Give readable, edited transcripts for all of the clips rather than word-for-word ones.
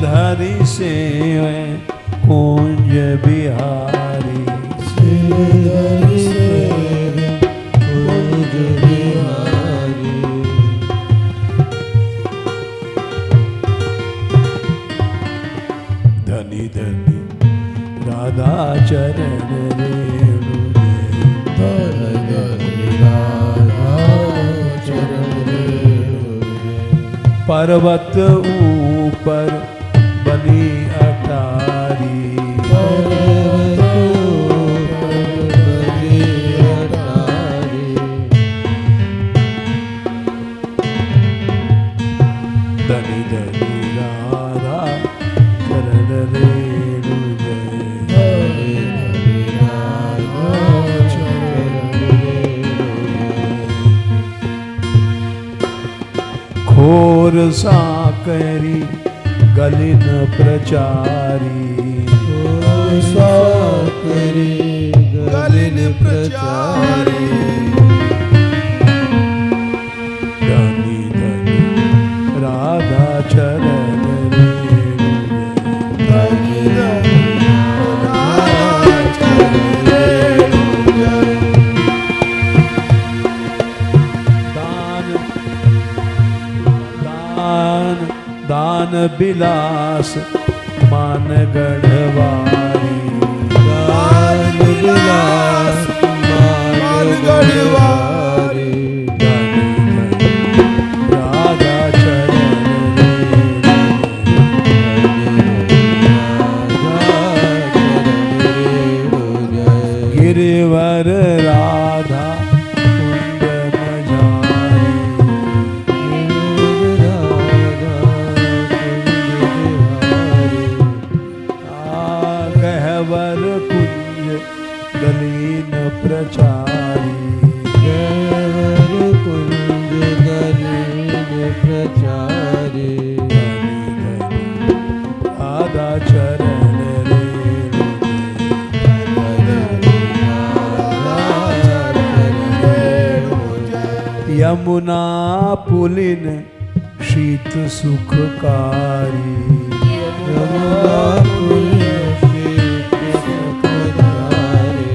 धरि से कुंज बिहारी, सिर धरि से कुंज बिहारी। धनी धनी राधा चरण रेणु, धनी धनी राधा चरण रेणु। पर्वत ऊपर बनी अटारी, पर्वत ऊपर बनी अटारी। धनी धनी राधा चरण रेणु जय, धनी धनी राधा चरण रेणु। घोर साकरी गलिन प्रचारी, साकरी गलिन प्रचारी। धनी धनी राधा चरण रेणु जय, धनी धनी राधा चरण रेणु जय। दान दान बिलास मान गढ़वारी, दान विलास मान गढ़वारी। राधा चरण गिरिवर राधा कुंड मझारी, गहवर कुंज गलीन प्रचारी, गहवर कुंज गलीन प्रचारी। राधा चरण रेणु जय, यमुना पुलिन शीत सुखकारी, यमुना पुलिन शीत सुखकारी।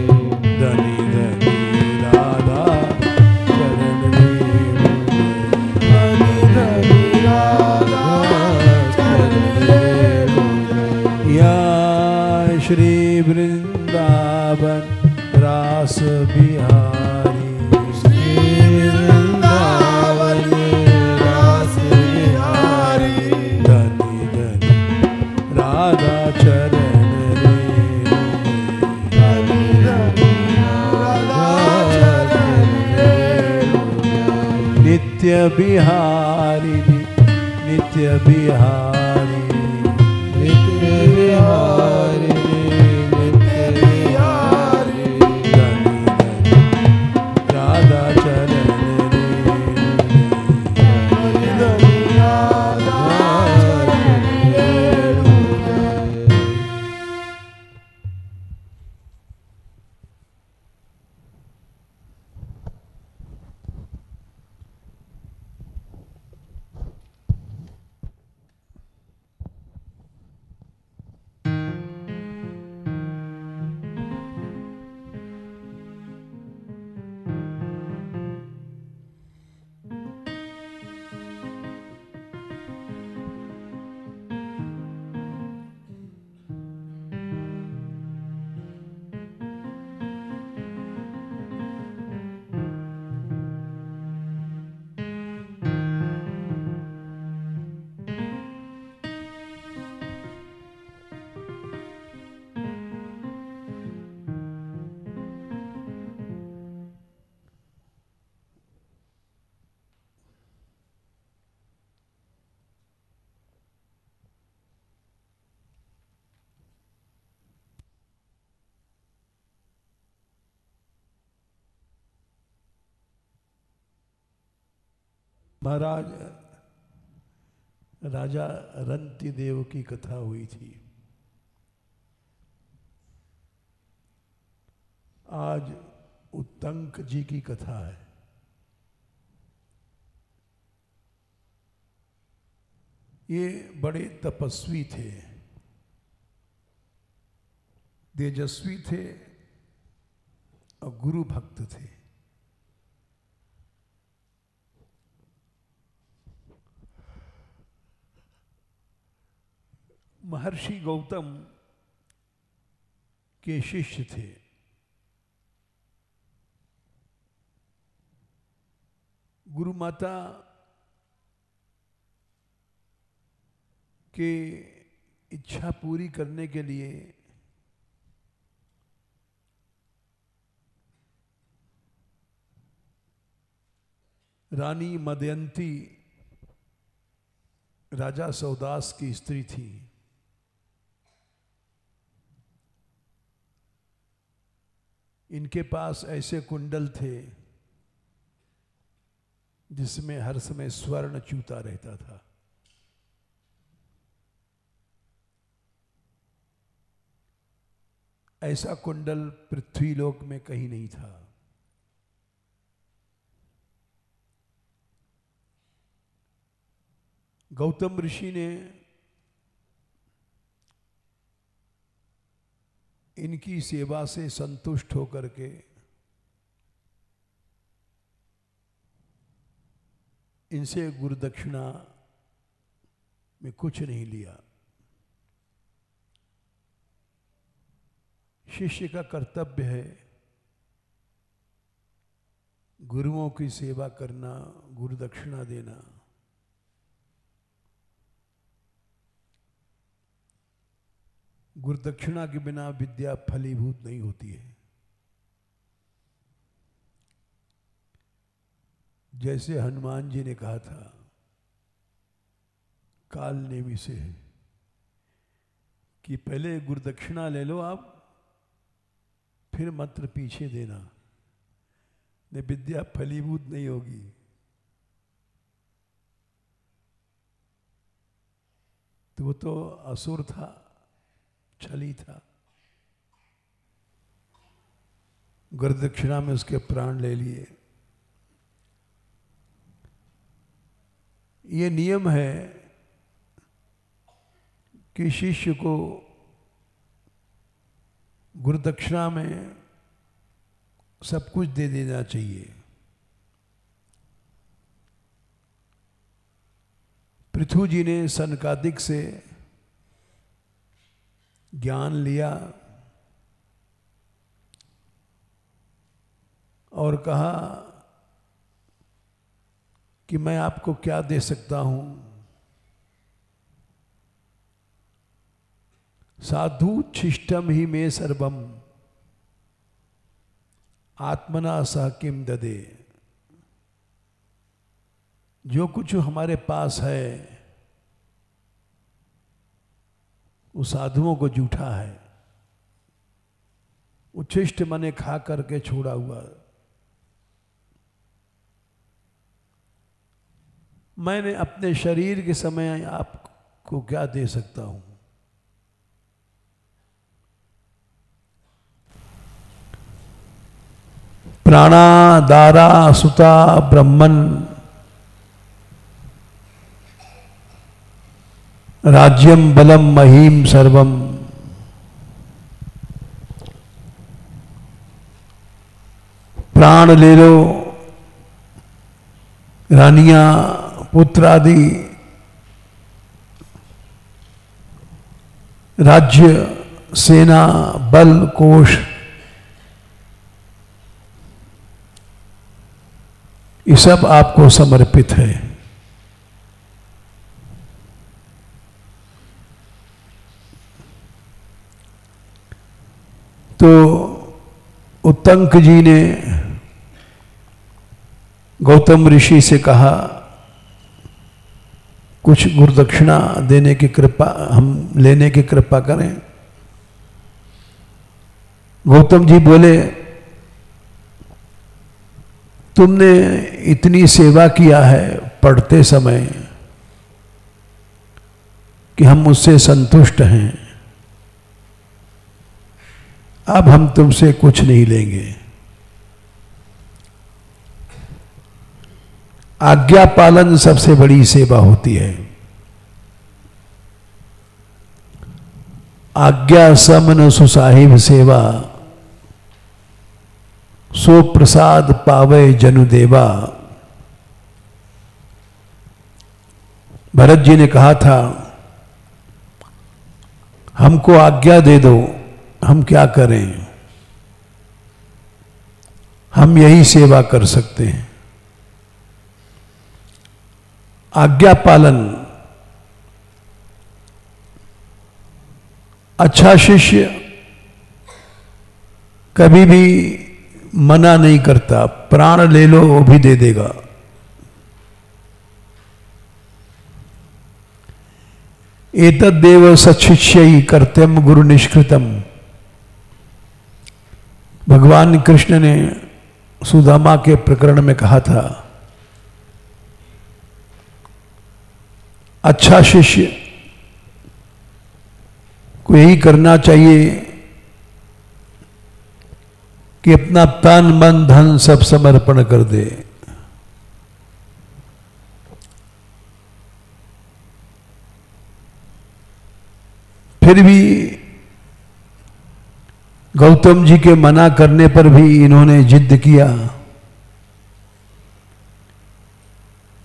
धनी धनी राधा चरण रेणु जय, धनी धनी राधा चरण रेणु जय। या श्री वृंदावन रास बिहारी, श्री वृंदावन रास बिहारी। धनी धनी राधा चरण रेणु जय, धनी धनी राधा चरण रेणु जय। नित्य बिहारिणी नित्य बिहारी, नित्य बिहारी नित्य बिहारी। धनी धनी राधा चरण रेणु जय, धनी धनी राधा चरण रेणु जय। महाराज राजा रंती देव की कथा हुई थी। आज उत्तंक जी की कथा है। ये बड़े तपस्वी थे, तेजस्वी थे और गुरु भक्त थे। महर्षि गौतम के शिष्य थे। गुरु माता के इच्छा पूरी करने के लिए रानी मदयंती राजा सौदास की स्त्री थी। इनके पास ऐसे कुंडल थे जिसमें हर समय स्वर्ण चूता रहता था। ऐसा कुंडल पृथ्वीलोक में कहीं नहीं था। गौतम ऋषि ने इनकी सेवा से संतुष्ट होकर के इनसे गुरुदक्षिणा में कुछ नहीं लिया। शिष्य का कर्तव्य है गुरुओं की सेवा करना, गुरुदक्षिणा देना। गुरुदक्षिणा के बिना विद्या फलीभूत नहीं होती है। जैसे हनुमान जी ने कहा था काल नेमी से कि पहले गुरुदक्षिणा ले लो आप, फिर मंत्र पीछे देना, नहीं विद्या फलीभूत नहीं होगी। तो वो तो असुर था, छली था। गुरुदक्षिणा में उसके प्राण ले लिए। ये नियम है कि शिष्य को गुरुदक्षिणा में सब कुछ दे देना चाहिए। पृथु जी ने सनकादिक से ज्ञान लिया और कहा कि मैं आपको क्या दे सकता हूं। साधु छिष्टम ही मे सर्वम आत्मना सह किम ददे। जो कुछ हमारे पास है वो साधुओं को जूठा है, उच्छिष्ट मने खा करके छोड़ा हुआ। मैंने अपने शरीर के समय आपको क्या दे सकता हूं। प्राणा दारा सुता ब्रह्मन राज्यम बलम महीम सर्वम। प्राण ले लो, रानियां, पुत्र आदि, राज्य, सेना, बल, कोश, ये सब आपको समर्पित है। तो उत्तंक जी ने गौतम ऋषि से कहा कुछ गुरुदक्षिणा देने की कृपा, हम लेने की कृपा करें। गौतम जी बोले तुमने इतनी सेवा किया है पढ़ते समय कि हम उससे संतुष्ट हैं। अब हम तुमसे कुछ नहीं लेंगे। आज्ञा पालन सबसे बड़ी सेवा होती है। आज्ञा समन सुसाहिब सेवा, सो प्रसाद पावे जनु देवा। भरत जी ने कहा था, हमको आज्ञा दे दो, हम क्या करें, हम यही सेवा कर सकते हैं। आज्ञा पालन, अच्छा शिष्य कभी भी मना नहीं करता, प्राण ले लो वो भी दे देगा। एतद्देव सच्छिष्यै कर्तव्यम गुरु निष्कृतम। भगवान कृष्ण ने सुदामा के प्रकरण में कहा था, अच्छा शिष्य को यही करना चाहिए कि अपना तन मन धन सब समर्पण कर दे। फिर भी गौतम जी के मना करने पर भी इन्होंने जिद किया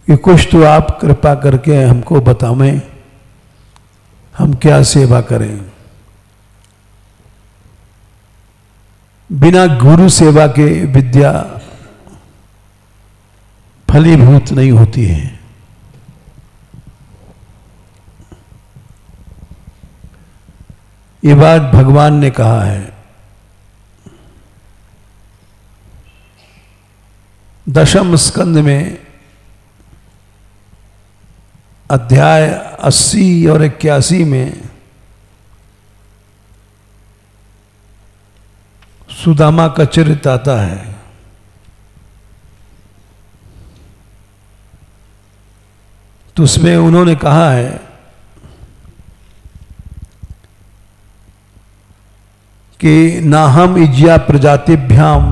कि कुछ तो आप कृपा करके हमको बतावें, हम क्या सेवा करें। बिना गुरु सेवा के विद्या फलीभूत नहीं होती है। ये बात भगवान ने कहा है। दशम स्कंद में अध्याय 80 और 81 में सुदामा का चरित्र आता है। तो उसमें उन्होंने कहा है कि नाहम इज्या प्रजातिभ्याम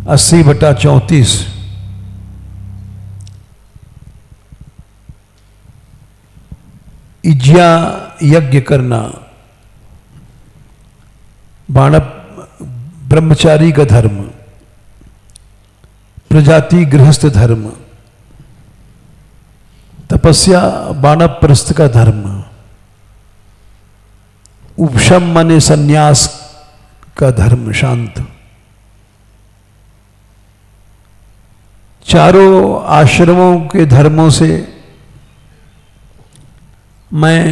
80/34 इज्या यज्ञ करना, बाणव ब्रह्मचारी का धर्म, प्रजाति गृहस्थ धर्म, तपस्या वानप्रस्थ का धर्म, उपशम माने संन्यास का धर्म, शांत। चारों आश्रमों के धर्मों से मैं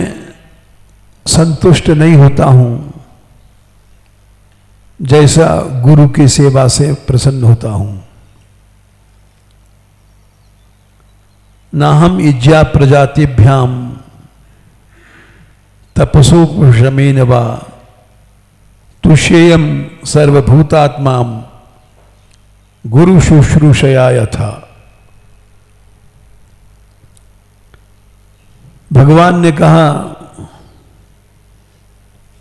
संतुष्ट नहीं होता हूं, जैसा गुरु की सेवा से प्रसन्न होता हूं। नाहम इज्या प्रजातिभ्याम तपसोपशमेन वा तुष्येयम सर्वभूतात्मा गुरु शुश्रूषया यथा। भगवान ने कहा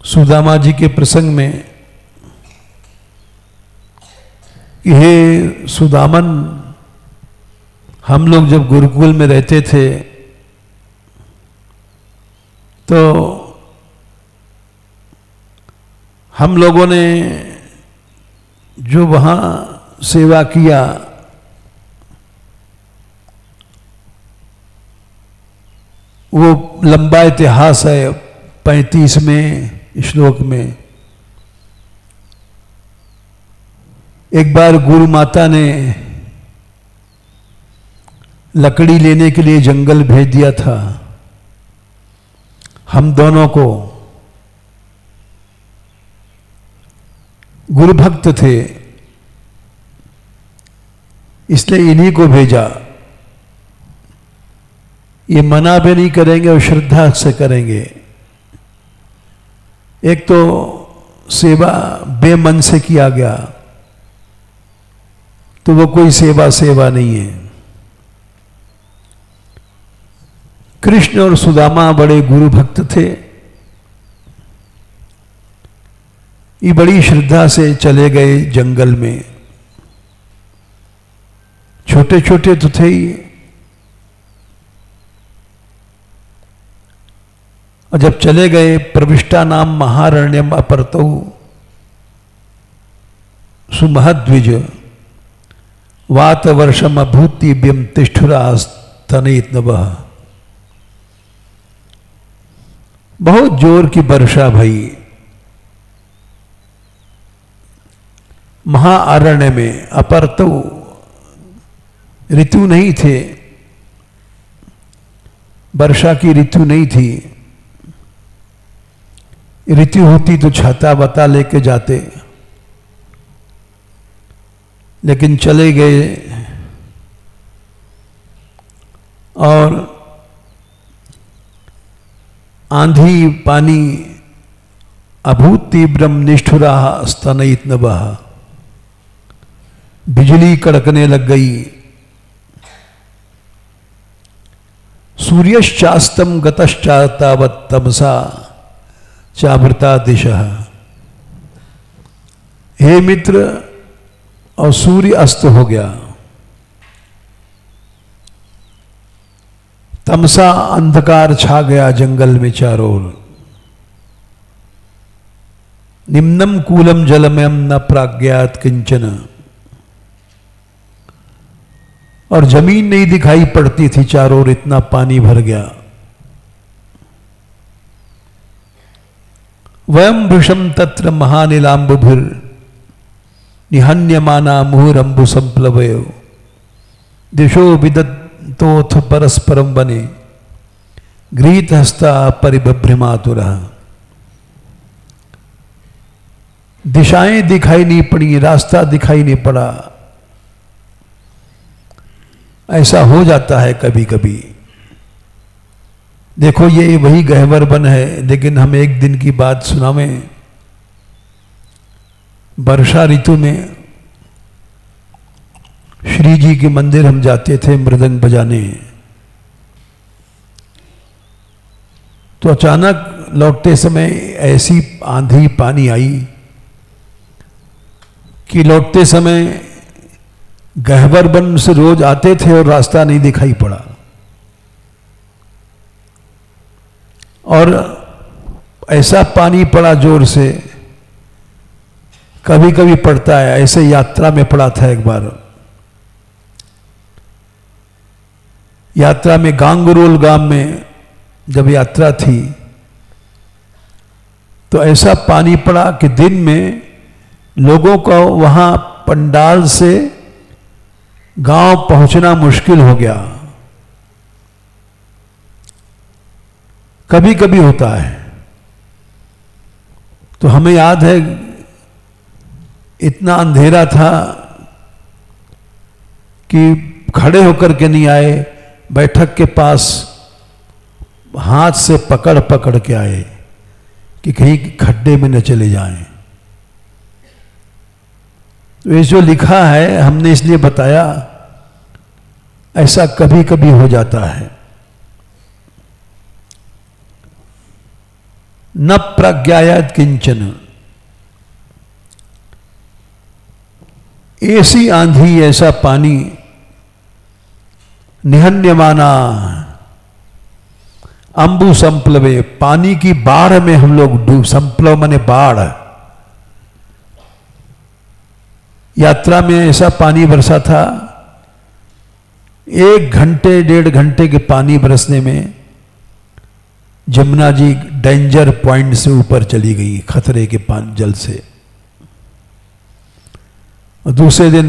सुदामा जी के प्रसंग में कि हे सुदामन, हम लोग जब गुरुकुल में रहते थे तो हम लोगों ने जो वहाँ सेवा किया वो लंबा इतिहास है। 35वें श्लोक में एक बार गुरु माता ने लकड़ी लेने के लिए जंगल भेज दिया था हम दोनों को। गुरु भक्त थे इसलिए इन्हीं को भेजा। ये मना भी नहीं करेंगे और श्रद्धा से करेंगे। एक तो सेवा बेमन से किया गया तो वो कोई सेवा नहीं है। कृष्ण और सुदामा बड़े गुरु भक्त थे। ये बड़ी श्रद्धा से चले गए जंगल में। छोटे छोटे तो थे ही। और जब चले गए प्रविष्टा नाम महारण्यम अपर्तौ सुमहद्विज वात वर्षम अभूतिव्यम तिष्ठुरास्तनयित नभः। बहुत जोर की वर्षा भई महाअरण्य में। अपर्तौ ऋतु नहीं थे, वर्षा की ऋतु नहीं थी। ऋतु होती तो छाता बता लेके जाते, लेकिन चले गए और आंधी पानी अभूत तीव्रम निष्ठुरा स्तनयित नभः। बिजली कड़कने लग गई। सूर्यश्चास्तम गतश्चातावत तमसा चावृता दिशा। हे मित्र, और सूर्य अस्त हो गया। तमसा अंधकार छा गया जंगल में चारों ओर। निम्नम कूलम जलमयम न प्राज्ञात किंचन। और जमीन नहीं दिखाई पड़ती थी चारों ओर, इतना पानी भर गया। वयम भृशम तत्र महानिलांबुभिर निहन्यमाना मुहुरंबु संप्लवयो। दिशो विदत्तोथ परस्परम बने गृहीत हस्ता परिभ्रमातुरः। दिशाएं दिखाई नहीं पड़ी, रास्ता दिखाई नहीं पड़ा। ऐसा हो जाता है कभी कभी। देखो ये वही गहवर वन है, लेकिन हम एक दिन की बात सुनावें। वर्षा ऋतु में श्री जी के मंदिर हम जाते थे मृदंग बजाने। तो अचानक लौटते समय ऐसी आंधी पानी आई कि लौटते समय गहवर वन से रोज आते थे और रास्ता नहीं दिखाई पड़ा। और ऐसा पानी पड़ा जोर से, कभी कभी पड़ता है। ऐसे यात्रा में पड़ा था एक बार। यात्रा में गांगुरोल गांव में जब यात्रा थी तो ऐसा पानी पड़ा कि दिन में लोगों को वहां पंडाल से गांव पहुंचना मुश्किल हो गया। कभी कभी होता है। तो हमें याद है इतना अंधेरा था कि खड़े होकर के नहीं आए, बैठक के पास हाथ से पकड़ पकड़ के आए कि कहीं खड्डे में न चले जाएं। तो ये जो लिखा है हमने इसलिए बताया, ऐसा कभी कभी हो जाता है। न प्रज्ञायात किंचन। ऐसी आंधी, ऐसा पानी, निहन्यमाना अंबु संप्लवे। पानी की बाढ़ में हम लोग डूब, संप्लव माने बाढ़। यात्रा में ऐसा पानी बरसा था, 1 घंटे 1.5 घंटे के पानी बरसने में जमुना जी डेंजर पॉइंट से ऊपर चली गई, खतरे के पानी जल से। और दूसरे दिन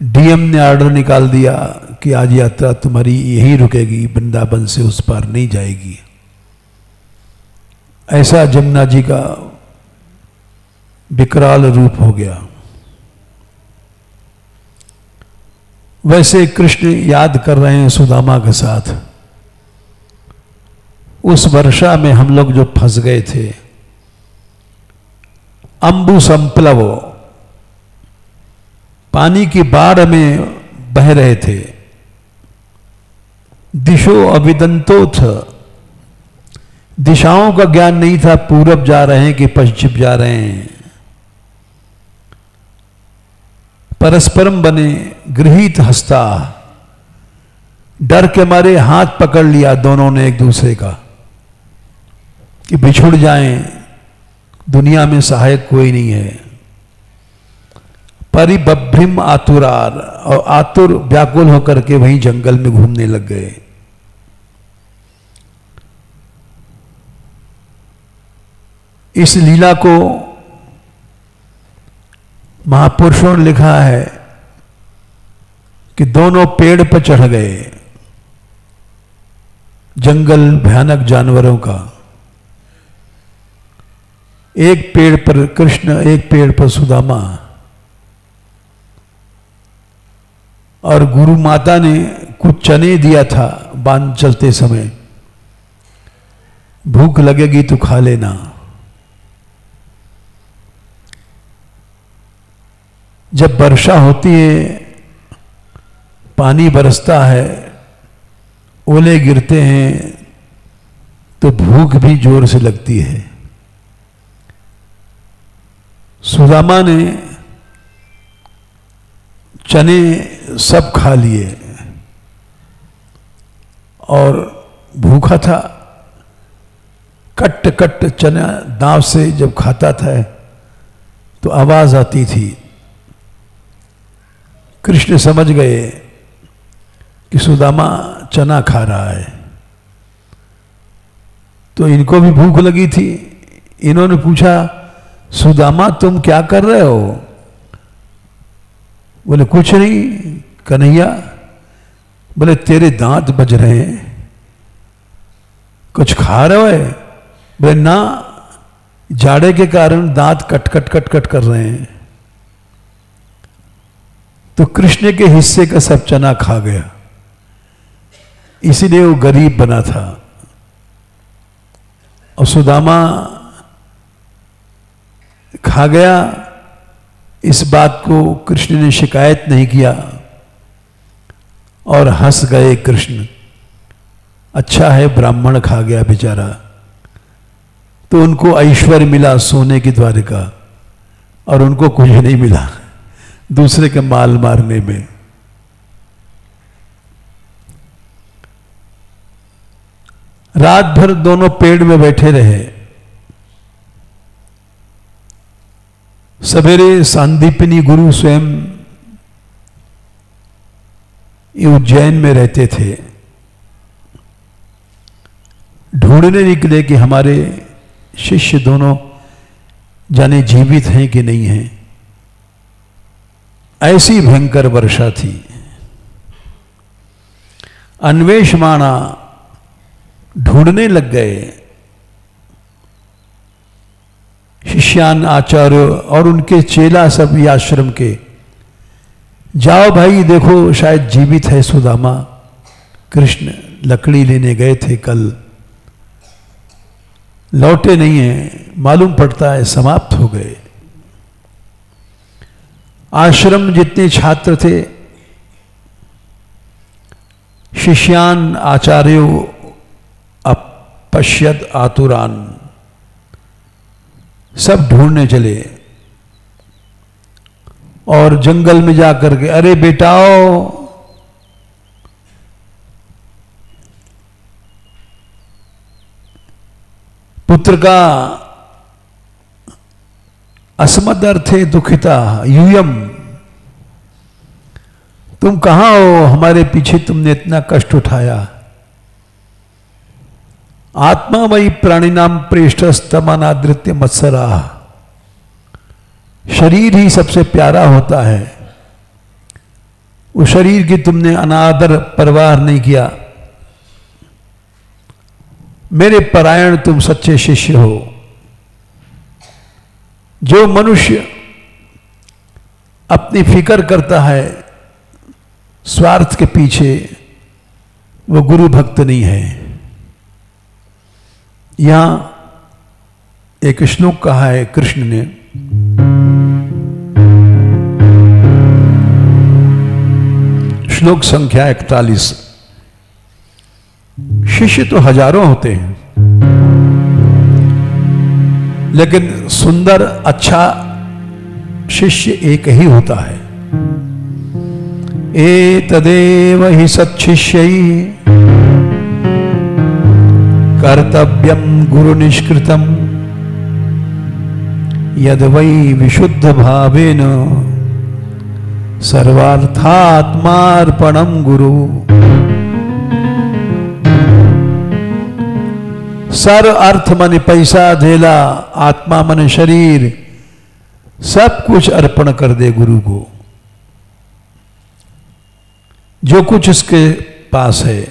डीएम ने ऑर्डर निकाल दिया कि आज यात्रा तुम्हारी यहीं रुकेगी, वृंदावन से उस पार नहीं जाएगी। ऐसा जमुना जी का विकराल रूप हो गया। वैसे कृष्ण याद कर रहे हैं सुदामा के साथ। उस वर्षा में हम लोग जो फंस गए थे, अंबु संप्लव, पानी की बाढ़ में बह रहे थे। दिशो अविदंतोथ, दिशाओं का ज्ञान नहीं था, पूरब जा रहे हैं कि पश्चिम जा रहे हैं। परस्परम बने गृहीत हस्ता, डर के मारे हाथ पकड़ लिया दोनों ने एक दूसरे का। कि बिछुड़ जाएं, दुनिया में सहायक कोई नहीं है। परिबभ्रिम आतुरार, और आतुर व्याकुल होकर के वहीं जंगल में घूमने लग गए। इस लीला को महापुरुषों ने लिखा है कि दोनों पेड़ पर चढ़ गए, जंगल भयानक जानवरों का। एक पेड़ पर कृष्ण, एक पेड़ पर सुदामा, और गुरु माता ने कुछ चने दिया था बांध चलते समय, भूख लगेगी तो खा लेना। जब वर्षा होती है, पानी बरसता है, ओले गिरते हैं, तो भूख भी जोर से लगती है। सुदामा ने चने सब खा लिए और भूखा था। कट कट चना दांव से जब खाता था तो आवाज आती थी। कृष्ण समझ गए कि सुदामा चना खा रहा है, तो इनको भी भूख लगी थी। इन्होंने पूछा, सुदामा तुम क्या कर रहे हो? बोले कुछ नहीं कन्हैया। बोले तेरे दांत बज रहे हैं, कुछ खा रहे हो? बोले ना, जाड़े के कारण दांत कट कट कट कट कर रहे हैं। तो कृष्ण के हिस्से का सब चना खा गया, इसीलिए वो गरीब बना था। और सुदामा खा गया। इस बात को कृष्ण ने शिकायत नहीं किया और हंस गए कृष्ण। अच्छा है ब्राह्मण खा गया बेचारा। तो उनको ऐश्वर्य मिला सोने की द्वारिका, और उनको कुछ नहीं मिला दूसरे के माल मारने में। रात भर दोनों पेड़ में बैठे रहे। सवेरे सांदीपनी गुरु स्वयं उज्जैन में रहते थे, ढूंढने निकले कि हमारे शिष्य दोनों जाने जीवित हैं कि नहीं हैं। ऐसी भयंकर वर्षा थी। अन्वेषमाणा, ढूंढने लग गए शिष्यान आचार्य और उनके चेला सब ये आश्रम के। जाओ भाई देखो शायद जीवित है सुदामा। कृष्ण लकड़ी लेने गए थे कल, लौटे नहीं हैं, मालूम पड़ता है समाप्त हो गए। आश्रम जितने छात्र थे, शिष्यान आचार्यो अपश्यत आतुरान, सब ढूंढने चले। और जंगल में जाकर के, अरे बेटाओ पुत्र का अस्मदर्थे दुखिता यूयम, तुम कहां हो? हमारे पीछे तुमने इतना कष्ट उठाया। आत्मा वही प्राणिनाम प्रेष्ठस्तमनादृत्य मत्सरा, शरीर ही सबसे प्यारा होता है। उस शरीर की तुमने अनादर परवाह नहीं किया। मेरे परायण तुम सच्चे शिष्य हो। जो मनुष्य अपनी फिक्र करता है स्वार्थ के पीछे, वो गुरु भक्त नहीं है। यहां एक श्लोक कहा है कृष्ण ने, श्लोक संख्या 41। शिष्य तो हजारों होते हैं, लेकिन सुंदर अच्छा शिष्य एक ही होता है। एतदेव हि सच्छिष्यै कर्तव्यम गुरु निष्कृतम यद वै विशुद्ध भावेन सर्वार्थात्मार्पणम गुरु। सर अर्थ मन पैसा धेला, आत्मा मन शरीर, सब कुछ अर्पण कर दे गुरु को। जो कुछ उसके पास है।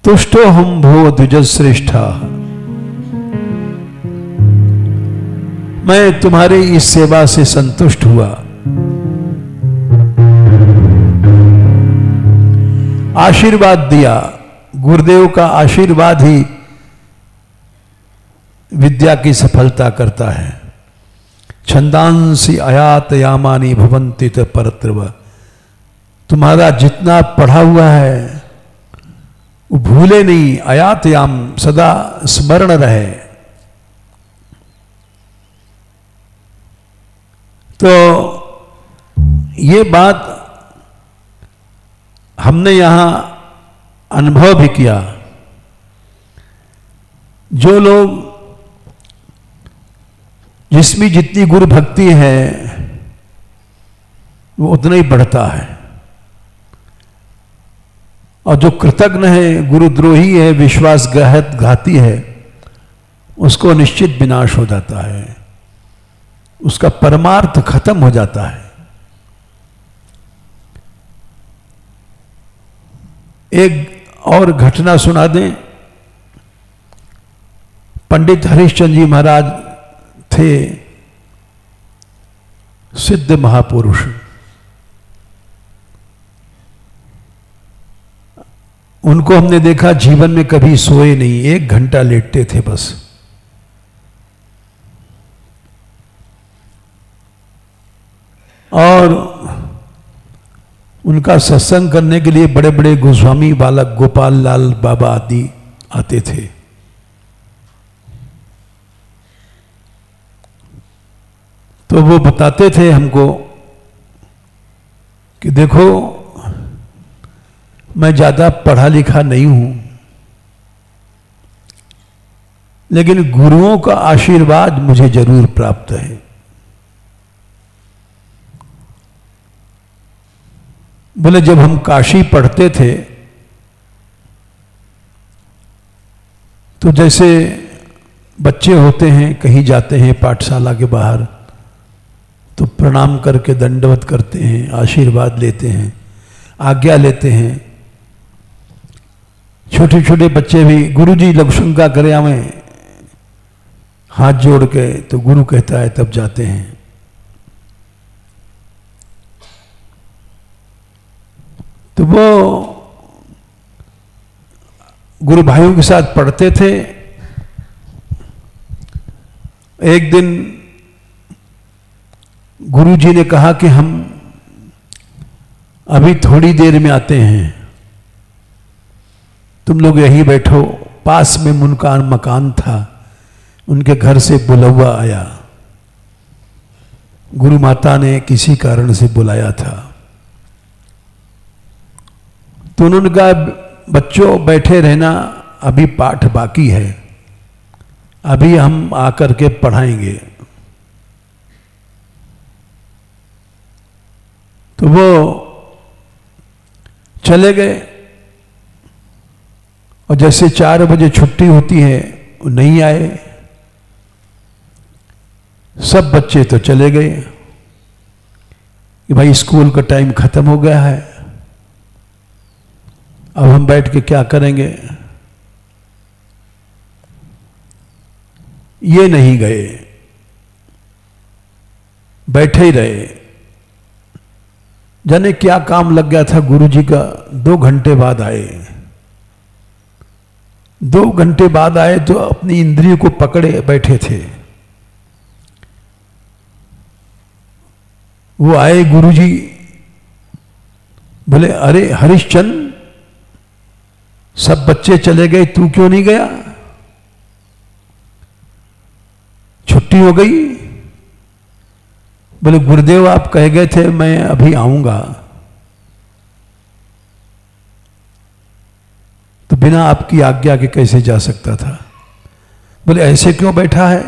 तुष्टो हम भो द्विजश्रेष्ठा, मैं तुम्हारी इस सेवा से संतुष्ट हुआ। आशीर्वाद दिया। गुरुदेव का आशीर्वाद ही विद्या की सफलता करता है। छंदांसी आयात यामानी भवंति त परत्रव, तुम्हारा जितना पढ़ा हुआ है वो भूले नहीं, आयात याम सदा स्मरण रहे। तो ये बात हमने यहां अनुभव भी किया। जो लोग जिसमें जितनी गुरु भक्ति है वो उतना ही बढ़ता है, और जो कृतज्ञ है, गुरुद्रोही है, विश्वासघाती है, उसको निश्चित विनाश हो जाता है, उसका परमार्थ खत्म हो जाता है। एक और घटना सुना दें। पंडित हरिश्चंद्र जी महाराज थे सिद्ध महापुरुष। उनको हमने देखा जीवन में कभी सोए नहीं, 1 घंटा लेटते थे बस। और उनका सत्संग करने के लिए बड़े बड़े गोस्वामी बालक गोपाल लाल बाबा आदि आते थे। तो वो बताते थे हमको कि देखो, मैं ज्यादा पढ़ा लिखा नहीं हूं, लेकिन गुरुओं का आशीर्वाद मुझे जरूर प्राप्त है। बोले जब हम काशी पढ़ते थे तो जैसे बच्चे होते हैं, कहीं जाते हैं पाठशाला के बाहर, तो प्रणाम करके दंडवत करते हैं, आशीर्वाद लेते हैं, आज्ञा लेते हैं। छोटे छोटे बच्चे भी गुरुजी लघुशंका करे हमें, हाथ जोड़ के, तो गुरु कहता है तब जाते हैं। तो वो गुरु भाइयों के साथ पढ़ते थे। एक दिन गुरु जी ने कहा कि हम अभी थोड़ी देर में आते हैं, तुम लोग यहीं बैठो। पास में उनका मकान था, उनके घर से बुलवा आया। गुरु माता ने किसी कारण से बुलाया था, तो उन्होंने कहा बच्चों बैठे रहना, अभी पाठ बाकी है, अभी हम आकर के पढ़ाएंगे। तो वो चले गए, और जैसे 4 बजे छुट्टी होती है वो नहीं आए। सब बच्चे तो चले गए कि भाई स्कूल का टाइम खत्म हो गया है, अब हम बैठ के क्या करेंगे। ये नहीं गए, बैठे ही रहे। जाने क्या काम लग गया था गुरुजी का। 2 घंटे बाद आए। 2 घंटे बाद आए तो अपनी इंद्रियों को पकड़े बैठे थे। वो आए गुरुजी, बोले अरे हरिश्चंद्र, सब बच्चे चले गए, तू क्यों नहीं गया? छुट्टी हो गई? बोले गुरुदेव आप कह गए थे मैं अभी आऊंगा। तो बिना आपकी आज्ञा के कैसे जा सकता था? बोले ऐसे क्यों बैठा है?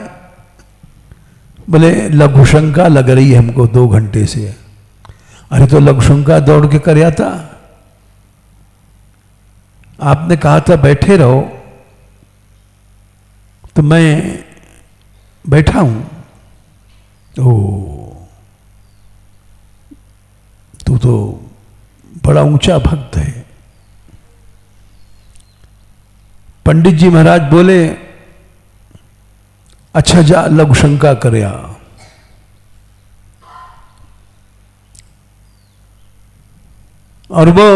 बोले लघुशंका लग रही है हमको 2 घंटे से। अरे तो लघुशंका दौड़ के कर आता, आपने कहा था बैठे रहो, तो मैं बैठा हूं। ओ, तू तो बड़ा ऊंचा भक्त है। पंडित जी महाराज बोले अच्छा जा लघुशंका कर आ। और वो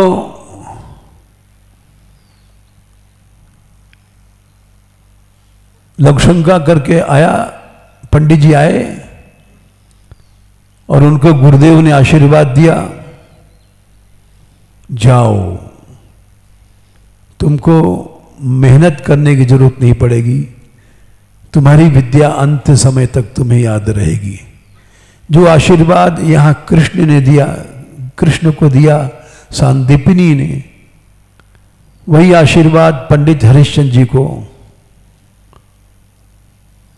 लघुशंका करके आया। पंडित जी आए और उनको गुरुदेव ने आशीर्वाद दिया, जाओ तुमको मेहनत करने की जरूरत नहीं पड़ेगी, तुम्हारी विद्या अंत समय तक तुम्हें याद रहेगी। जो आशीर्वाद यहां कृष्ण ने दिया, कृष्ण को दिया सांदीपनी ने, वही आशीर्वाद पंडित हरिश्चंद्र जी को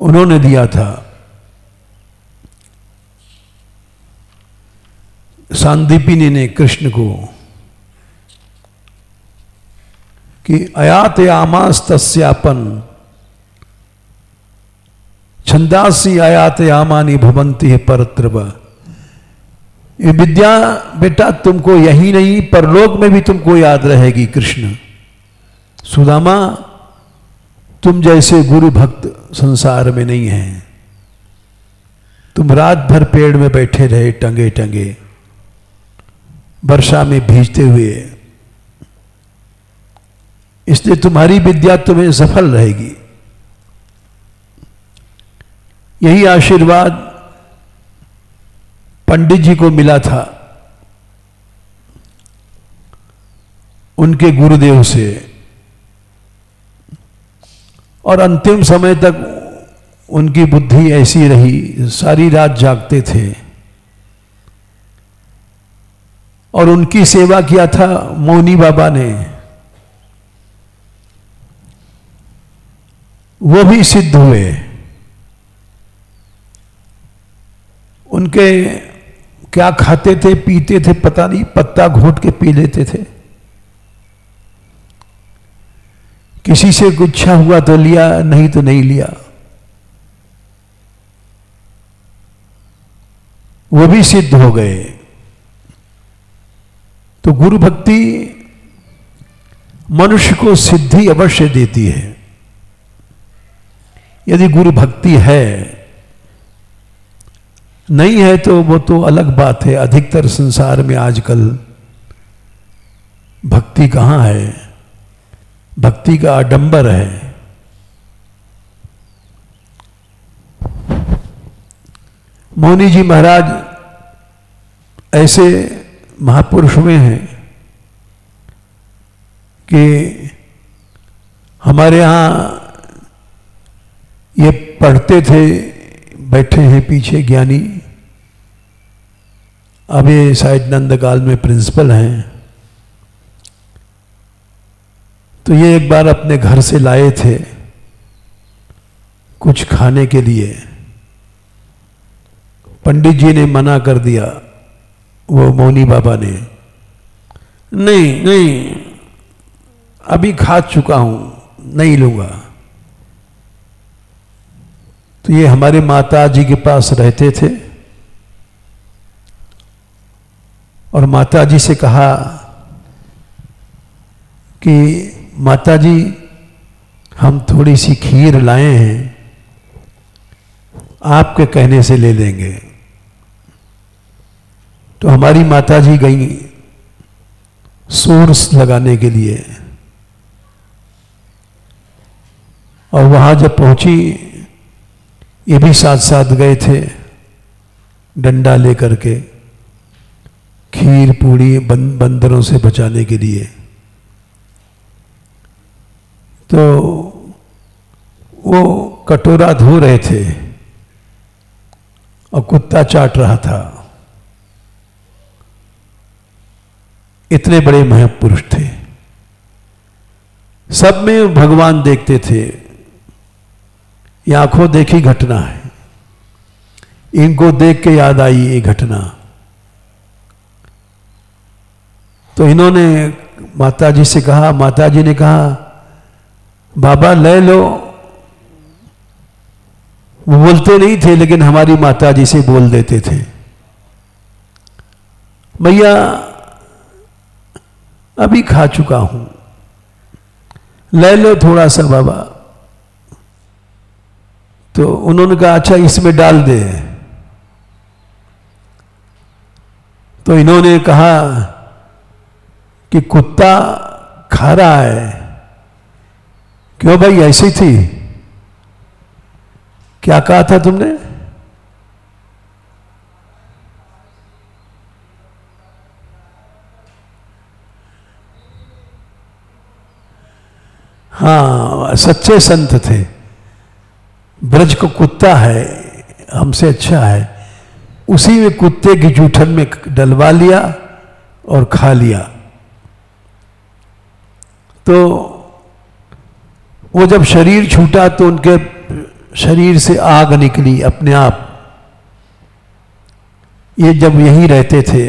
उन्होंने दिया था। सांदीपनी ने कृष्ण को कि अयातयामास तस्यापन छंदासी अयातयामानि भवन्ति परत्रव। ये विद्या बेटा तुमको यही नहीं परलोक में भी तुमको याद रहेगी। कृष्ण सुदामा तुम जैसे गुरु भक्त संसार में नहीं है। तुम रात भर पेड़ में बैठे रहे टंगे टंगे, वर्षा में भीजते हुए, इसलिए तुम्हारी विद्या तुम्हें सफल रहेगी। यही आशीर्वाद पंडित जी को मिला था उनके गुरुदेव से, और अंतिम समय तक उनकी बुद्धि ऐसी रही, सारी रात जागते थे। और उनकी सेवा किया था मौनी बाबा ने, वो भी सिद्ध हुए। उनके क्या खाते थे पीते थे पता नहीं, पत्ता घोट के पी लेते थे। किसी से गुच्छा हुआ तो लिया, नहीं तो नहीं लिया। वो भी सिद्ध हो गए। तो गुरु भक्ति मनुष्य को सिद्धि अवश्य देती है। यदि गुरु भक्ति है, नहीं है तो वो तो अलग बात है। अधिकतर संसार में आजकल भक्ति कहां है, भक्ति का आडंबर है। मौनी जी महाराज ऐसे महापुरुष में हैं कि हमारे यहां ये पढ़ते थे, बैठे हैं पीछे ज्ञानी, अब ये शायद नंदगाल में प्रिंसिपल हैं। तो ये एक बार अपने घर से लाए थे कुछ खाने के लिए। पंडित जी ने मना कर दिया, वो मौनी बाबा ने, नहीं नहीं अभी खा चुका हूं, नहीं लूंगा। तो ये हमारे माता जी के पास रहते थे और माता जी से कहा कि माता जी हम थोड़ी सी खीर लाए हैं, आपके कहने से ले लेंगे। तो हमारी माता जी गई सोर्स लगाने के लिए, और वहां जब पहुंची ये भी साथ साथ गए थे डंडा लेकर के खीर पूड़ी बंदरों से बचाने के लिए। तो वो कटोरा धो रहे थे और कुत्ता चाट रहा था। इतने बड़े महापुरुष थे। सब में भगवान देखते थे। ये आंखों देखी घटना है, इनको देख के याद आई ये घटना। तो इन्होंने माताजी से कहा, माताजी ने कहा बाबा ले लो। वो बोलते नहीं थे लेकिन हमारी माताजी से बोल देते थे, भैया अभी खा चुका हूं, ले लो थोड़ा सा बाबा। तो उन्होंने कहा अच्छा इसमें डाल दे। तो इन्होंने कहा कि कुत्ता खा रहा है। क्यों भाई ऐसी थी? क्या कहा था तुमने? हाँ, सच्चे संत थे। ब्रज को कुत्ता है, हमसे अच्छा है, उसी में कुत्ते की जूठन में डलवा लिया और खा लिया। तो वो जब शरीर छूटा तो उनके शरीर से आग निकली अपने आप। ये जब यहीं रहते थे,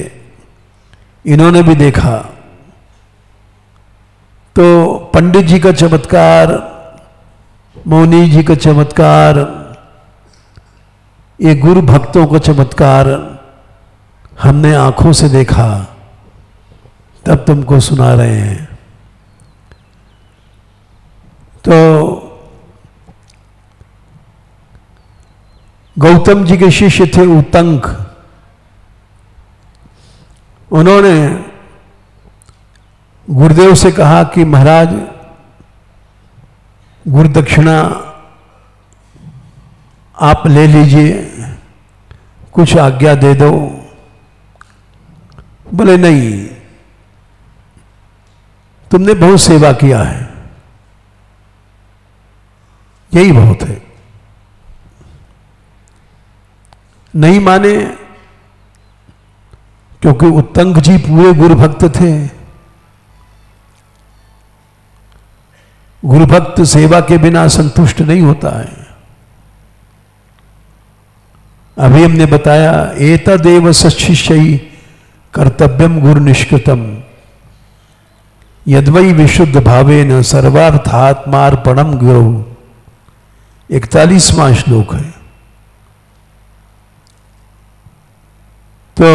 इन्होंने भी देखा। तो पंडित जी का चमत्कार, मौनी जी का चमत्कार, ये गुरु भक्तों का चमत्कार हमने आंखों से देखा, तब तुमको सुना रहे हैं। तो गौतम जी के शिष्य थे उत्तंक। उन्होंने गुरुदेव से कहा कि महाराज गुरु दक्षिणा आप ले लीजिए, कुछ आज्ञा दे दो। बोले नहीं, तुमने बहुत सेवा किया है, यही बहुत है। नहीं माने, क्योंकि उत्तंक जी पूरे गुरु भक्त थे। गुरु भक्त सेवा के बिना संतुष्ट नहीं होता है। अभी हमने बताया एतदेव सशिष्यई कर्तव्यम गुरु निष्कृतम यद्वै विशुद्ध भावेन सर्वार्थात्मार्पणम गुरु। 41वां श्लोक है। तो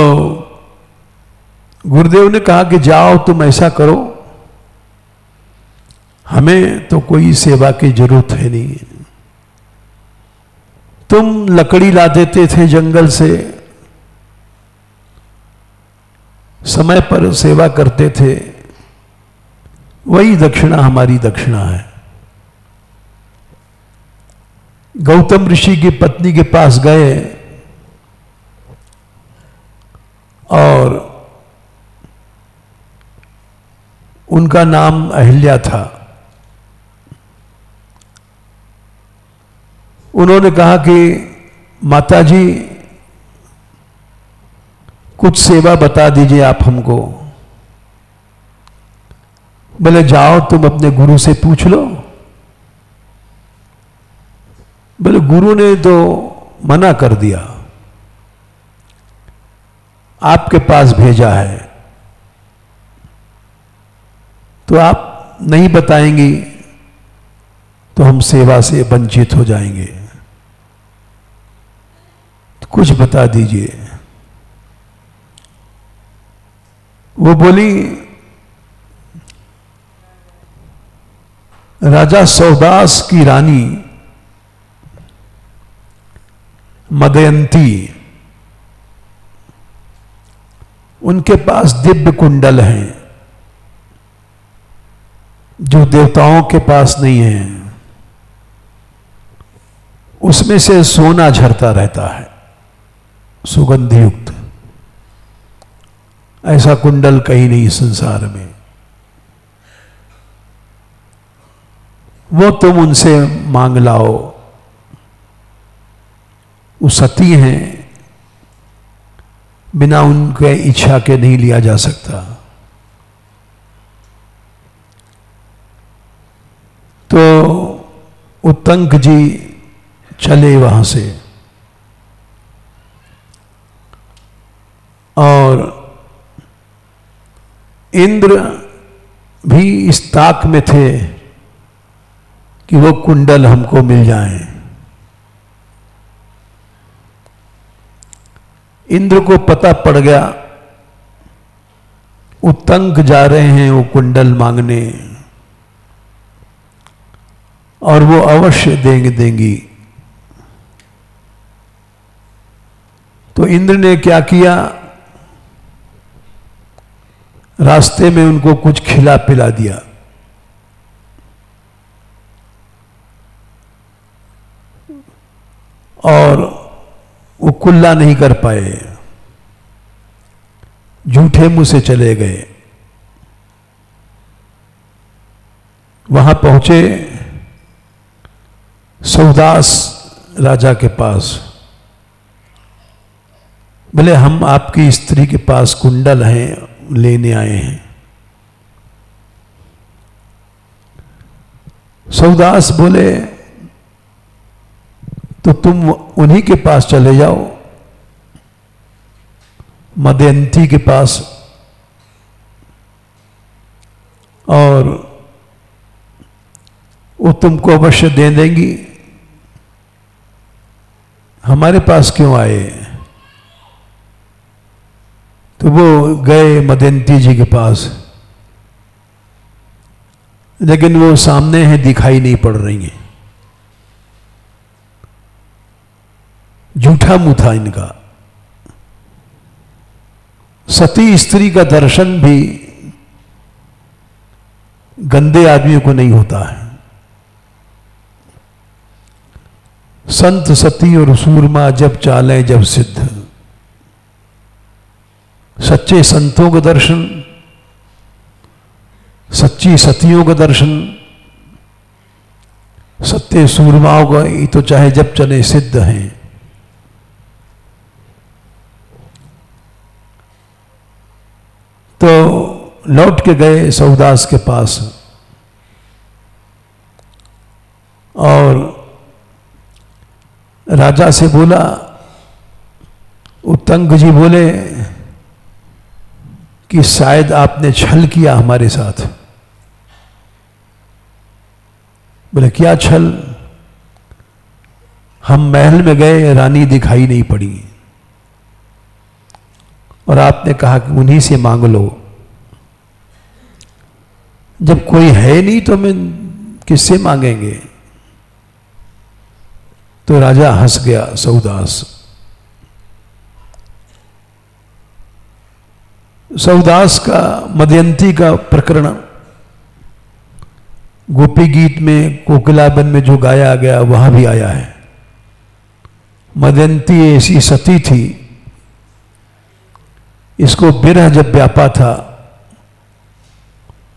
गुरुदेव ने कहा कि जाओ तुम ऐसा करो, हमें तो कोई सेवा की जरूरत है नहीं। तुम लकड़ी ला देते थे जंगल से, समय पर सेवा करते थे, वही दक्षिणा हमारी दक्षिणा है। गौतम ऋषि की पत्नी के पास गए और उनका नाम अहिल्या था। उन्होंने कहा कि माताजी कुछ सेवा बता दीजिए आप हमको। बोले जाओ तुम अपने गुरु से पूछ लो। बोले गुरु ने तो मना कर दिया, आपके पास भेजा है, तो आप नहीं बताएंगी तो हम सेवा से वंचित हो जाएंगे, तो कुछ बता दीजिए। वो बोली राजा सौदास की रानी मदयंती, उनके पास दिव्य कुंडल हैं जो देवताओं के पास नहीं है। उसमें से सोना झरता रहता है सुगंध युक्त। ऐसा कुंडल कहीं नहीं संसार में। वो तुम उनसे मांग लाओ। वो सती हैं, बिना उनके इच्छा के नहीं लिया जा सकता। तो उत्तंक जी चले वहां से और इंद्र भी इस ताक में थे कि वो कुंडल हमको मिल जाएं। इंद्र को पता पड़ गया उत्तंक जा रहे हैं वो कुंडल मांगने और वो अवश्य देंगी। तो इंद्र ने क्या किया, रास्ते में उनको कुछ खिला पिला दिया। और वो कुल्ला नहीं कर पाए, झूठे मुंह से चले गए। वहां पहुंचे सौदास राजा के पास, बोले हम आपकी स्त्री के पास कुंडल हैं, लेने आए हैं। सौदास बोले तो तुम उन्हीं के पास चले जाओ, मदयंती के पास, और वो तुमको अवश्य दे देंगी। हमारे पास क्यों आए? तो वो गए मदयंती जी के पास, लेकिन वो सामने हैं, दिखाई नहीं पड़ रही हैं। झूठा मुंह था इनका। सती स्त्री का दर्शन भी गंदे आदमियों को नहीं होता है। संत सती और सूरमा जब चाले जब सिद्ध, सच्चे संतों का दर्शन, सच्ची सतियों का दर्शन, सत्य सूरमाओं का ये तो चाहे जब चले सिद्ध हैं। तो लौट के गए सौदास के पास और राजा से बोला, उत्तंक जी बोले कि शायद आपने छल किया हमारे साथ। बोले क्या छल? हम महल में गए, रानी दिखाई नहीं पड़ी और आपने कहा कि उन्हीं से मांग लो। जब कोई है नहीं तो मैं किससे मांगेंगे? तो राजा हंस गया सौदास। सौदास का मदयंती का प्रकरण गोपी गीत में, कोकिलाबन में जो गाया गया वहां भी आया है। मदयंती ऐसी सती थी, इसको विरह जब व्यापा था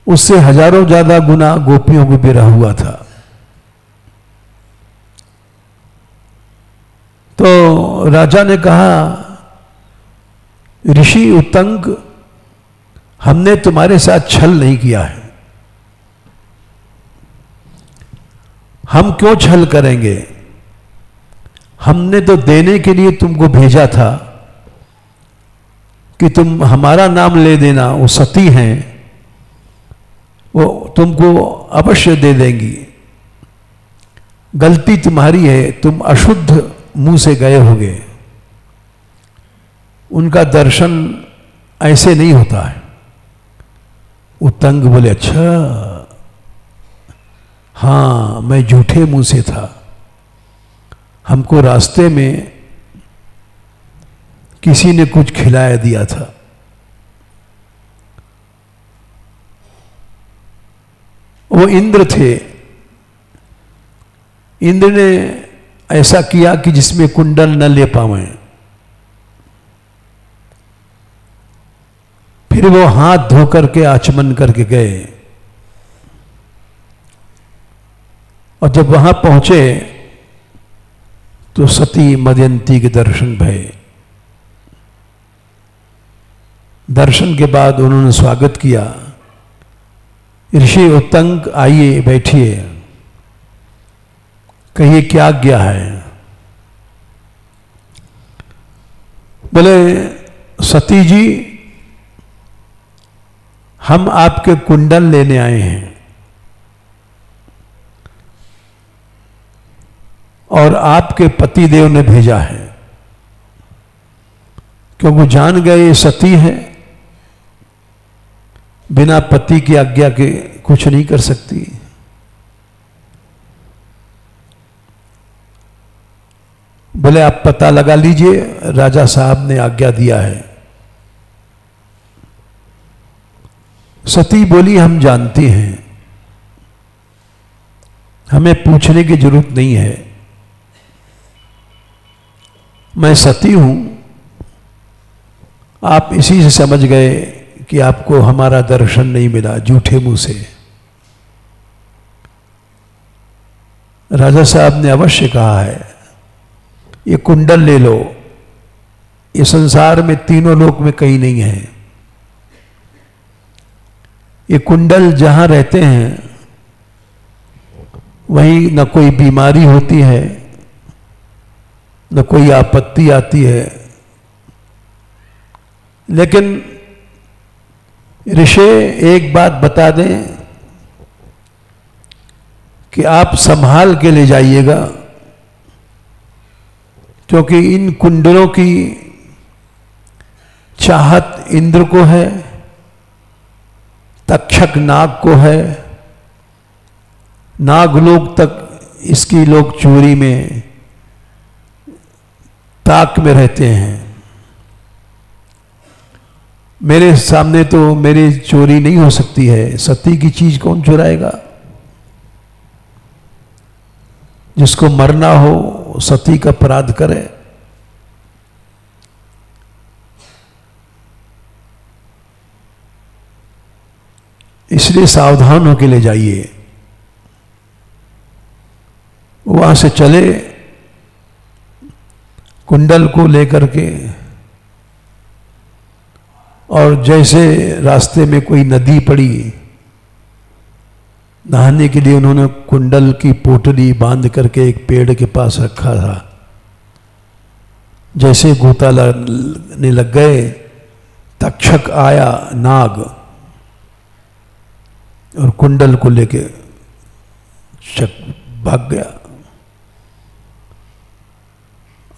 उससे हजारों ज्यादा गुना गोपियों को विरह हुआ था। तो राजा ने कहा, ऋषि उत्तंक, हमने तुम्हारे साथ छल नहीं किया है। हम क्यों छल करेंगे? हमने तो देने के लिए तुमको भेजा था कि तुम हमारा नाम ले देना। वो सती हैं, वो तुमको अवश्य दे देंगी। गलती तुम्हारी है, तुम अशुद्ध मुंह से गए होगे। उनका दर्शन ऐसे नहीं होता है। उत्तंक बोले, अच्छा हाँ, मैं झूठे मुंह से था। हमको रास्ते में किसी ने कुछ खिलाया दिया था। वो इंद्र थे। इंद्र ने ऐसा किया कि जिसमें कुंडल न ले पावे। फिर वो हाथ धो करके आचमन करके गए और जब वहां पहुंचे तो सती मदयंती के दर्शन भये। दर्शन के बाद उन्होंने स्वागत किया, ऋषि उत्तंक आइए बैठिए। कहिए क्या आज्ञा है? बोले सती जी, हम आपके कुंडल लेने आए हैं और आपके पतिदेव ने भेजा है, क्योंकि जान गए ये सती है, बिना पति की आज्ञा के कुछ नहीं कर सकती। बोले आप पता लगा लीजिए, राजा साहब ने आज्ञा दिया है। सती बोली हम जानती हैं, हमें पूछने की जरूरत नहीं है, मैं सती हूं, आप इसी से समझ गए कि आपको हमारा दर्शन नहीं मिला झूठे मुंह से। राजा साहब ने अवश्य कहा है ये कुंडल ले लो, ये संसार में तीनों लोक में कहीं नहीं है। ये कुंडल जहां रहते हैं वहीं न कोई बीमारी होती है, न कोई आपत्ति आती है। लेकिन ऋषि एक बात बता दें कि आप संभाल के ले जाइएगा, क्योंकि इन कुंडलों की चाहत इंद्र को है, तक्षक नाग को है, नागलोक तक इसकी लोग चोरी में ताक में रहते हैं। मेरे सामने तो मेरी चोरी नहीं हो सकती है, सती की चीज कौन चुराएगा? जिसको मरना हो सती का अपराध करे। इसलिए सावधान होकर ले जाइए। वहां से चले कुंडल को लेकर के, और जैसे रास्ते में कोई नदी पड़ी, नहाने के लिए उन्होंने कुंडल की पोटली बांध करके एक पेड़ के पास रखा था। जैसे गोता लगने लग गए, तक्षक आया नाग और कुंडल को लेके भाग गया।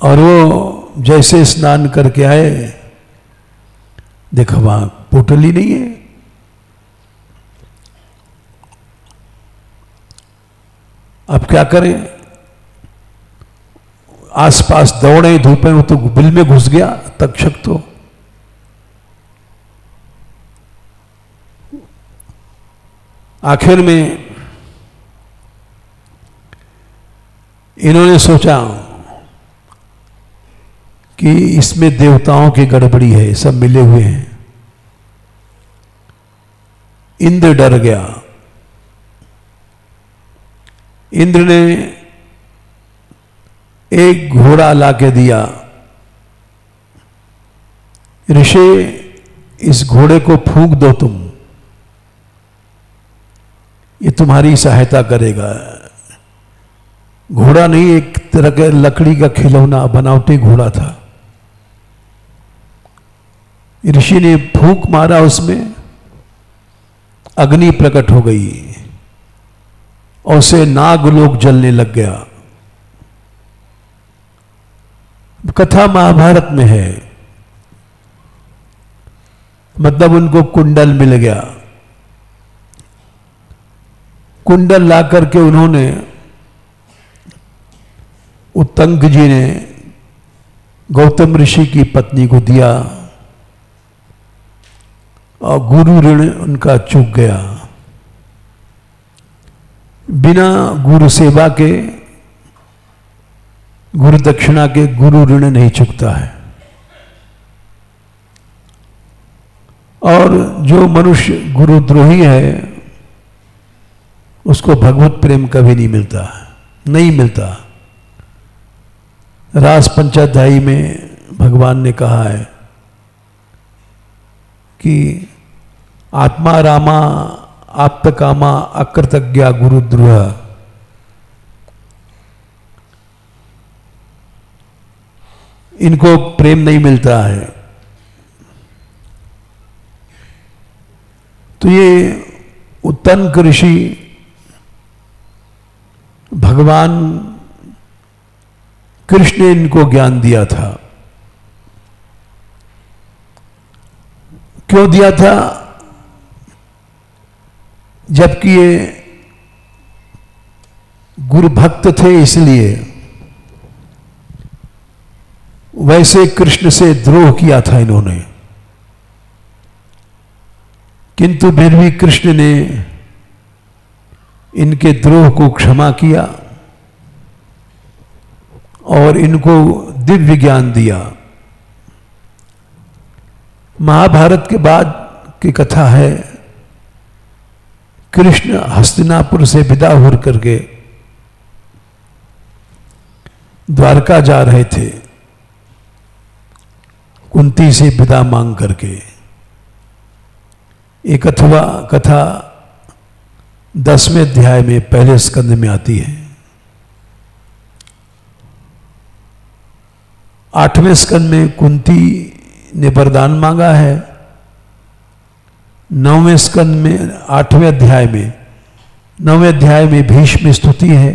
और वो जैसे स्नान करके आए, देखा वहां पोटली नहीं है। अब क्या करें? आसपास दौड़े धूपे, वो तो बिल में घुस गया तक्षक। तो आखिर में इन्होंने सोचा कि इसमें देवताओं की गड़बड़ी है, सब मिले हुए हैं। इंद्र डर गया। इंद्र ने एक घोड़ा लाके दिया। ऋषि इस घोड़े को फूंक दो तुम, ये तुम्हारी सहायता करेगा। घोड़ा नहीं, एक तरह के लकड़ी का खिलौना बनावटी घोड़ा था। ऋषि ने फूंक मारा, उसमें अग्नि प्रकट हो गई और उसे नागलोक जलने लग गया। कथा महाभारत में है, मतलब उनको कुंडल मिल गया। कुंडल ला करके उन्होंने, उत्तंक जी ने गौतम ऋषि की पत्नी को दिया और गुरु ऋण उनका चूक गया। बिना गुरु सेवा के, गुरु दक्षिणा के गुरु ऋण नहीं चुकता है। और जो मनुष्य गुरुद्रोही है उसको भगवत प्रेम कभी नहीं मिलता, नहीं मिलता। रास पंचाध्यायी में भगवान ने कहा है कि आत्मा रामा आप्त कामा अकृतज्ञा गुरुद्रोह इनको प्रेम नहीं मिलता है। तो ये उत्तंक ऋषि भगवान कृष्ण ने इनको ज्ञान दिया था। क्यों दिया था? जबकि ये गुरु भक्त थे इसलिए। वैसे कृष्ण से द्रोह किया था इन्होंने, किंतु फिर भी कृष्ण ने इनके द्रोह को क्षमा किया और इनको दिव्य ज्ञान दिया। महाभारत के बाद की कथा है, कृष्ण हस्तिनापुर से विदा हो करके द्वारका जा रहे थे, कुंती से विदा मांग करके। एक कथा 10वें अध्याय में पहले स्कंद में आती है। 8वें स्कंद में कुंती ने वरदान मांगा है। 9वें स्कंद में 8वें अध्याय में 9वें अध्याय में भीष्म स्तुति है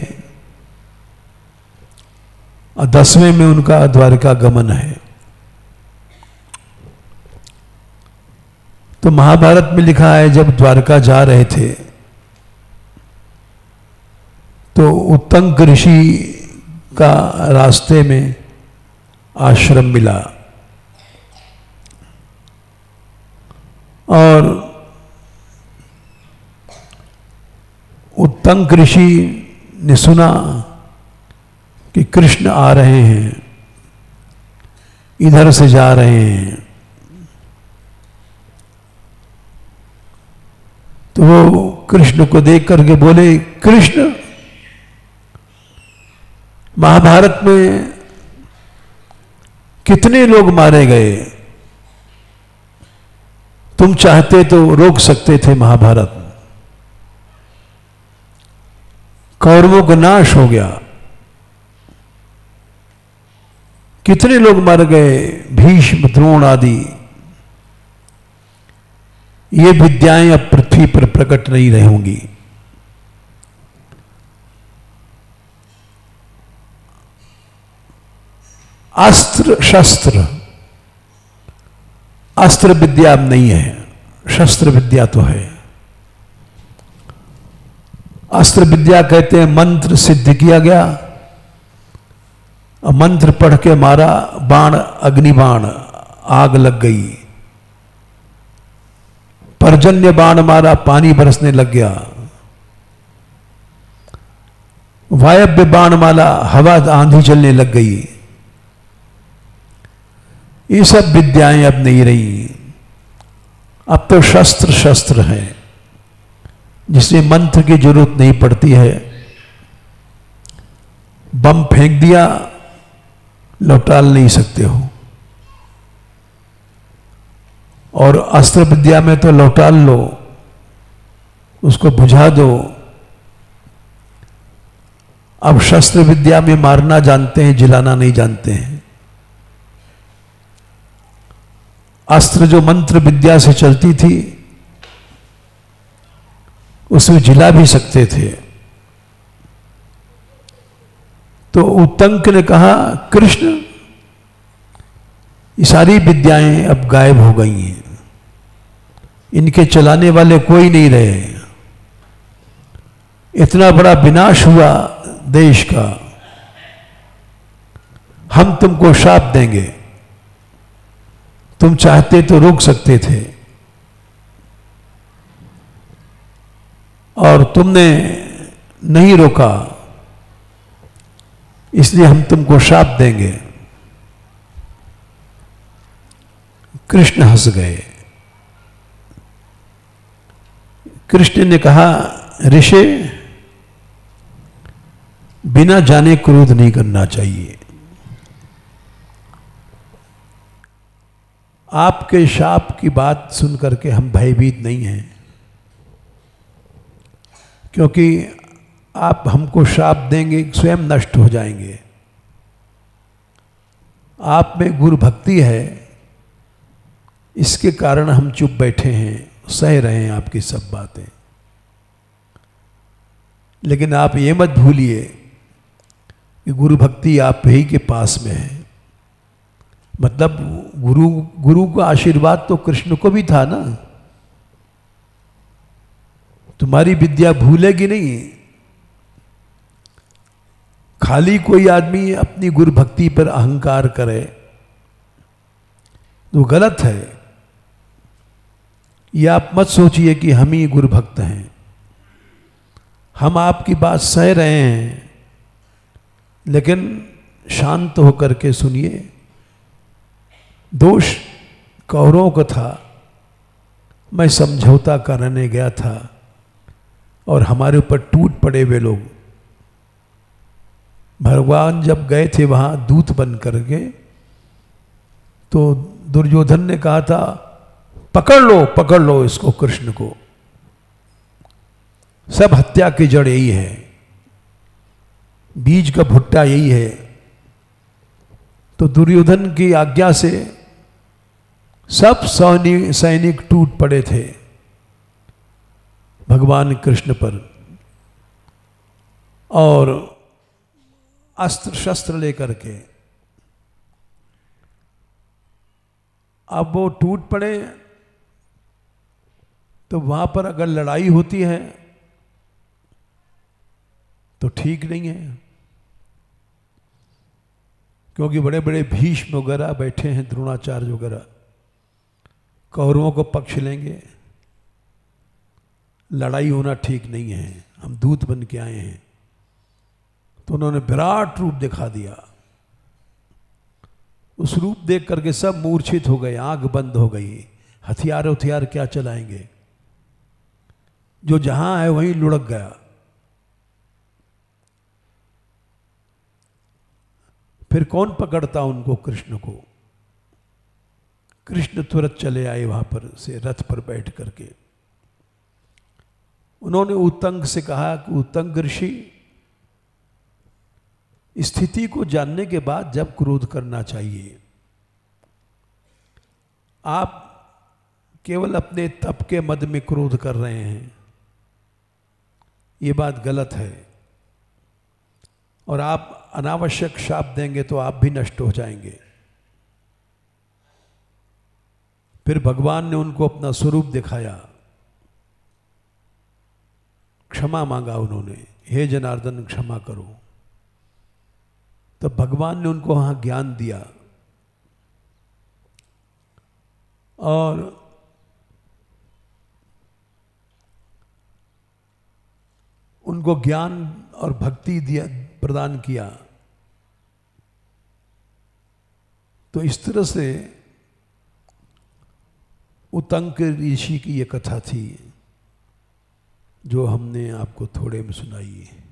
और 10वें में उनका द्वारका गमन है। तो महाभारत में लिखा है जब द्वारका जा रहे थे तो उत्तंक ऋषि का रास्ते में आश्रम मिला और उत्तंक ऋषि ने सुना कि कृष्ण आ रहे हैं, इधर से जा रहे हैं। तो वो कृष्ण को देख करके बोले, कृष्ण, महाभारत में कितने लोग मारे गए, तुम चाहते तो रोक सकते थे महाभारत। कौरवों का नाश हो गया, कितने लोग मर गए, भीष्म, द्रोण आदि। ये विद्याएं अब पृथ्वी पर प्रकट नहीं रहेंगी। अस्त्र शस्त्र, अस्त्र विद्या अब नहीं है, शस्त्र विद्या तो है। अस्त्र विद्या कहते हैं मंत्र सिद्ध किया गया और मंत्र पढ़ के मारा, बाण अग्निबाण, आग लग गई। पर्जन्य बाण मारा, पानी बरसने लग गया। वायव्य बाण मारा, हवा आंधी चलने लग गई। ये सब विद्याएं अब नहीं रही। अब तो शस्त्र शस्त्र है जिसमें मंत्र की जरूरत नहीं पड़ती है। बम फेंक दिया, लौटाल नहीं सकते हो। और अस्त्र विद्या में तो लौटाल लो, उसको बुझा दो। अब शस्त्र विद्या में मारना जानते हैं, जिलाना नहीं जानते हैं। अस्त्र जो मंत्र विद्या से चलती थी उसमें जिला भी सकते थे। तो उत्तंक ने कहा, कृष्ण, ये सारी विद्याएं अब गायब हो गई हैं, इनके चलाने वाले कोई नहीं रहे। इतना बड़ा विनाश हुआ देश का, हम तुमको शाप देंगे। तुम चाहते तो रोक सकते थे और तुमने नहीं रोका, इसलिए हम तुमको शाप देंगे। कृष्ण हंस गए। कृष्ण ने कहा, ऋषि, बिना जाने क्रोध नहीं करना चाहिए। आपके शाप की बात सुन करके हम भयभीत नहीं हैं, क्योंकि आप हमको शाप देंगे, स्वयं नष्ट हो जाएंगे। आप में गुरु भक्ति है, इसके कारण हम चुप बैठे हैं, सह रहे हैं आपकी सब बातें। लेकिन आप ये मत भूलिए कि गुरु भक्ति आप ही के पास में है। मतलब गुरु का आशीर्वाद तो कृष्ण को भी था ना। तुम्हारी विद्या भूलेगी नहीं। खाली कोई आदमी अपनी गुरु भक्ति पर अहंकार करे तो गलत है। यह आप मत सोचिए कि हम ही गुरु भक्त हैं। हम आपकी बात सह रहे हैं, लेकिन शांत होकर के सुनिए। दोष कौरवों का था, मैं समझौता करने गया था और हमारे ऊपर टूट पड़े वे लोग। भगवान जब गए थे वहां दूत बन करके, तो दुर्योधन ने कहा था पकड़ लो इसको, कृष्ण को। सब हत्या की जड़ यही है, बीज का भुट्टा यही है। तो दुर्योधन की आज्ञा से सब सैनिक टूट पड़े थे भगवान कृष्ण पर, और अस्त्र शस्त्र लेकर के अब वो टूट पड़े। तो वहां पर अगर लड़ाई होती है तो ठीक नहीं है, क्योंकि बड़े बड़े भीष्म वगैरह बैठे हैं, द्रोणाचार्य वगैरह, कौरवों को पक्ष लेंगे। लड़ाई होना ठीक नहीं है। हम दूत बन के आए हैं। तो उन्होंने विराट रूप दिखा दिया। उस रूप देख करके सब मूर्छित हो गए, आंख बंद हो गई। हथियार क्या चलाएंगे, जो जहां है वहीं लुढ़क गया। फिर कौन पकड़ता उनको, कृष्ण को। कृष्ण तुरंत चले आए वहां पर से रथ पर बैठ करके। उन्होंने उत्तंग से कहा कि उत्तंग ऋषि, स्थिति को जानने के बाद जब क्रोध करना चाहिए। आप केवल अपने तप के मद में क्रोध कर रहे हैं, ये बात गलत है। और आप अनावश्यक शाप देंगे तो आप भी नष्ट हो जाएंगे। फिर भगवान ने उनको अपना स्वरूप दिखाया, क्षमा मांगा उन्होंने, हे जनार्दन क्षमा करो। तो भगवान ने उनको वहां ज्ञान दिया, और उनको ज्ञान और भक्ति दिया, प्रदान किया। तो इस तरह से उत्तंक ऋषि की ये कथा थी, जो हमने आपको थोड़े में सुनाई है।